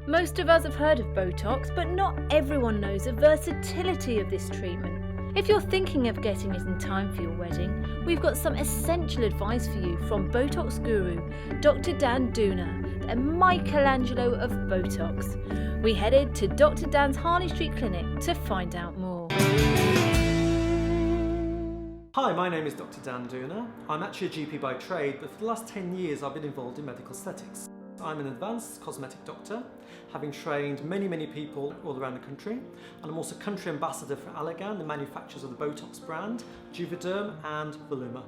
Most of us have heard of Botox, but not everyone knows the versatility of this treatment. If you're thinking of getting it in time for your wedding, we've got some essential advice for you from Botox guru, Dr. Dan Dhunna, the Michelangelo of Botox. We headed to Dr. Dan's Harley Street clinic to find out more. Hi, my name is Dr. Dan Dhunna. I'm actually a GP by trade, but for the last 10 years I've been involved in medical aesthetics. I'm an advanced cosmetic doctor, having trained many people all around the country, and I'm also country ambassador for Allergan, the manufacturers of the Botox brand, Juvederm and Voluma.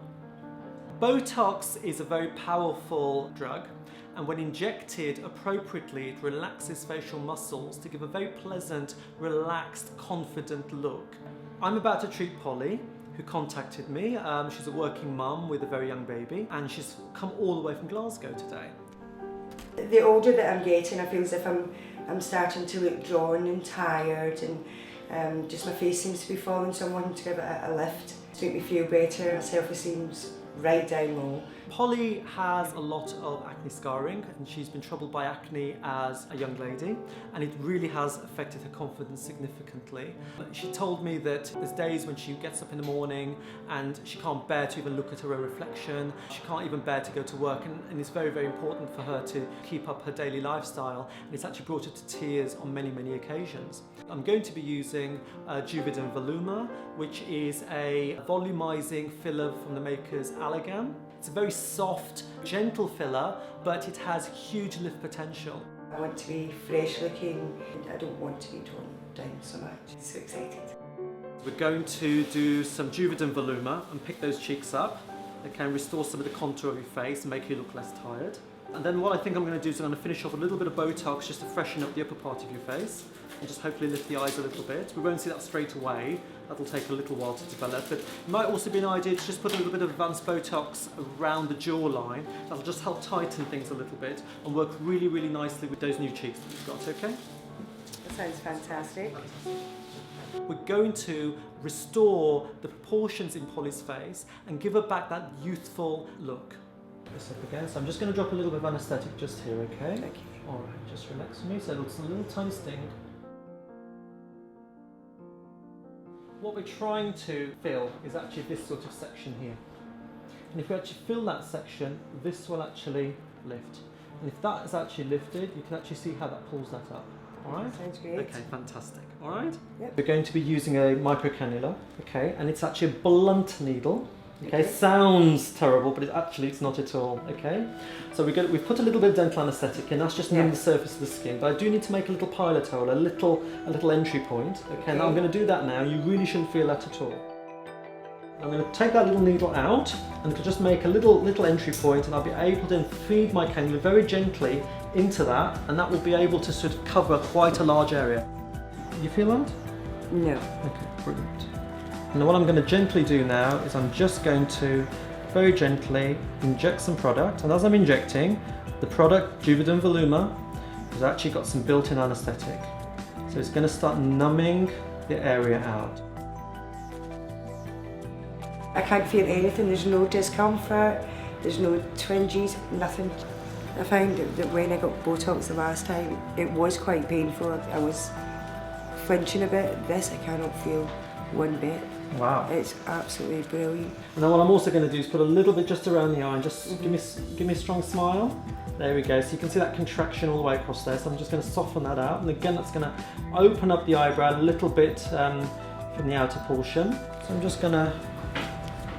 Botox is a very powerful drug, and when injected appropriately it relaxes facial muscles to give a very pleasant, relaxed, confident look. I'm about to treat Polly, who contacted me. She's a working mum with a very young baby, and she's come all the way from Glasgow today. The older that I'm getting, I feel as if I'm starting to look drawn and tired, and just my face seems to be falling, so I'm wanting to give it a lift to make me feel better. My self-esteem's right down low. Polly has a lot of acne scarring, and she's been troubled by acne as a young lady, and it really has affected her confidence significantly. She told me that there's days when she gets up in the morning and she can't bear to even look at her own reflection. She can't even bear to go to work, and it's very important for her to keep up her daily lifestyle, and it's actually brought her to tears on many occasions. I'm going to be using Juvederm Voluma, which is a volumizing filler from the makers Allergan. It's a very soft, gentle filler, but it has huge lift potential. I want to be fresh looking. I don't want to be drawn down so much. So excited. We're going to do some Juvederm Voluma and pick those cheeks up. It can restore some of the contour of your face and make you look less tired. And then what I think I'm going to do is I'm going to finish off a little bit of Botox just to freshen up the upper part of your face and just hopefully lift the eyes a little bit. We won't see that straight away. That'll take a little while to develop, but it might also be an idea to just put a little bit of advanced Botox around the jawline. That'll just help tighten things a little bit and work really nicely with those new cheeks that we've got, okay? That sounds fantastic. We're going to restore the proportions in Polly's face and give her back that youthful look. This up again, so I'm just going to drop a little bit of anaesthetic just here, okay? Thank you. Alright, just relax for me, so it's a little tiny sting. What we're trying to fill is actually this sort of section here. And if we actually fill that section, this will actually lift. And if that is actually lifted, you can actually see how that pulls that up. Alright? Sounds great. Okay, fantastic. Alright? Yep. We're going to be using a microcannula, okay? And it's actually a blunt needle. Okay, sounds terrible, but it's not at all. Okay, so we've put a little bit of dental anaesthetic in. That's just near the surface of the skin, but I do need to make a little pilot hole, a little entry point. Okay, now I'm going to do that now. You really shouldn't feel that at all. I'm going to take that little needle out, and it'll just make a little entry point, and I'll be able to then feed my cannula very gently into that, and that will be able to sort of cover quite a large area. You feel that? No. Okay, brilliant. And what I'm going to gently do now is I'm just going to very gently inject some product, and as I'm injecting, the product, Juvederm Voluma, has actually got some built-in anaesthetic. So it's going to start numbing the area out. I can't feel anything. There's no discomfort, there's no twinges, nothing. I found that when I got Botox the last time, it was quite painful. I was flinching a bit. This I cannot feel one bit. Wow. It's absolutely brilliant. And then what I'm also going to do is put a little bit just around the eye and just give me a strong smile. There we go. So you can see that contraction all the way across there. So I'm just going to soften that out. And again, that's going to open up the eyebrow a little bit from the outer portion. So I'm just going to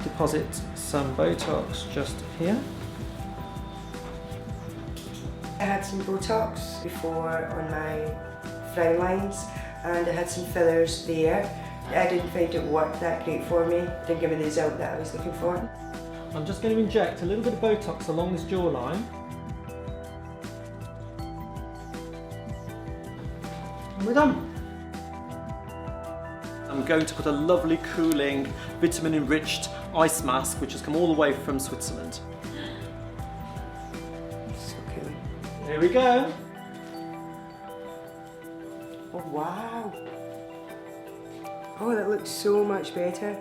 deposit some Botox just here. I had some Botox before on my frown lines, and I had some fillers there. I didn't find it worked that great for me. It didn't give me the result that I was looking for. I'm just going to inject a little bit of Botox along this jawline. And we're done. I'm going to put a lovely cooling, vitamin-enriched ice mask which has come all the way from Switzerland. So cool. Here we go. Oh wow. Oh, that looks so much better.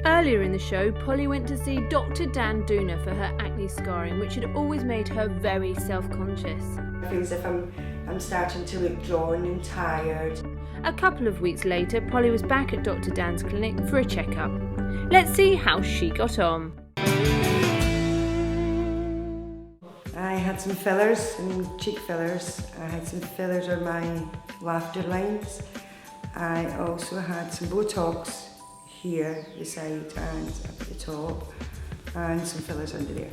Earlier in the show, Polly went to see Dr. Dan Dhunna for her acne scarring, which had always made her very self-conscious. I feel as if I'm starting to look drawn and tired. A couple of weeks later, Polly was back at Dr. Dan's clinic for a checkup. Let's see how she got on. I had some fillers, some cheek fillers. I had some fillers on my laughter lines. I also had some Botox here, the side and up at the top, and some fillers under there.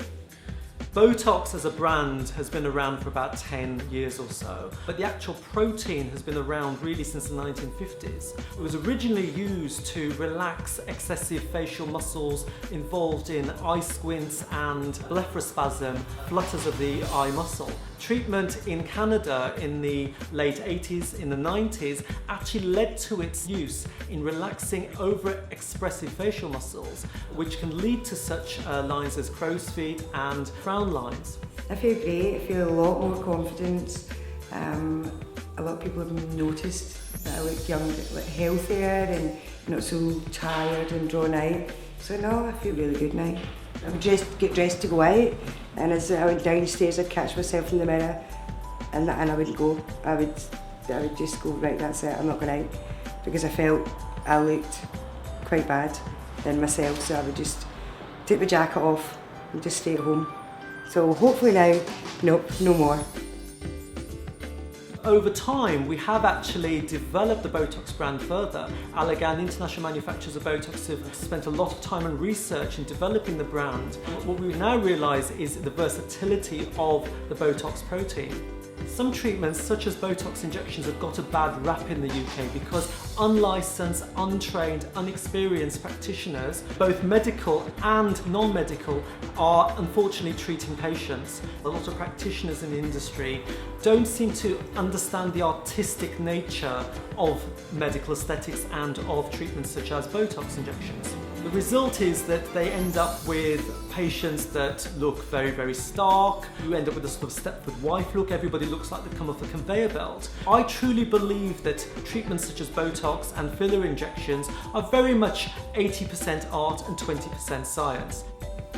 Botox as a brand has been around for about 10 years or so, but the actual protein has been around really since the 1950s. It was originally used to relax excessive facial muscles involved in eye squints and blepharospasm, flutters of the eye muscle. Treatment in Canada in the late 80s, in the 90s, actually led to its use in relaxing over-expressive facial muscles, which can lead to such lines as crow's feet and frown lines. I feel great, I feel a lot more confident. A lot of people have noticed that I look young, like healthier and not so tired and drawn out. So no, I feel really good now. I would just get dressed to go out, and as I went downstairs I'd catch myself in the mirror and I wouldn't go. I would just go, right, that's it, I'm not going out, because I felt I looked quite bad in myself, so I would just take my jacket off and just stay at home. So hopefully now, nope, no more. Over time, we have actually developed the Botox brand further. Allergan, international manufacturers of Botox, have spent a lot of time and research in developing the brand. What we now realise is the versatility of the Botox protein. Some treatments, such as Botox injections, have got a bad rap in the UK because unlicensed, untrained, unexperienced practitioners, both medical and non-medical, are unfortunately treating patients. A lot of practitioners in the industry don't seem to understand the artistic nature of medical aesthetics and of treatments such as Botox injections. The result is that they end up with patients that look very, very stark. You end up with a sort of Stepford wife look. Everybody looks like they've come off a conveyor belt. I truly believe that treatments such as Botox and filler injections are very much 80% art and 20% science.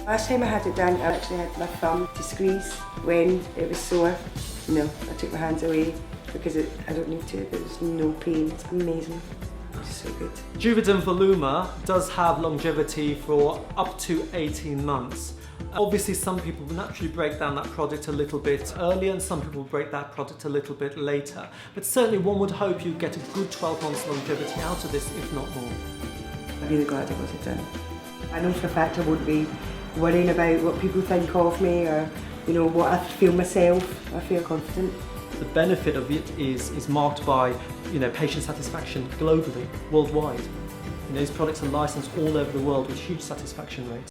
Last time I had it done, I actually had my thumb to squeeze when it was sore. No, I took my hands away because I don't need to. There's no pain. It's amazing. It's so good. Juvederm Voluma does have longevity for up to 18 months. Obviously, some people will naturally break down that product a little bit earlier and some people will break that product a little bit later. But certainly one would hope you get a good 12 months longevity out of this, if not more. I'm really glad I got it done. I know for a fact I won't be worrying about what people think of me or, you know, what I feel myself. I feel confident. The benefit of it is marked by, you know, patient satisfaction globally, worldwide. You know, these products are licensed all over the world with huge satisfaction rates.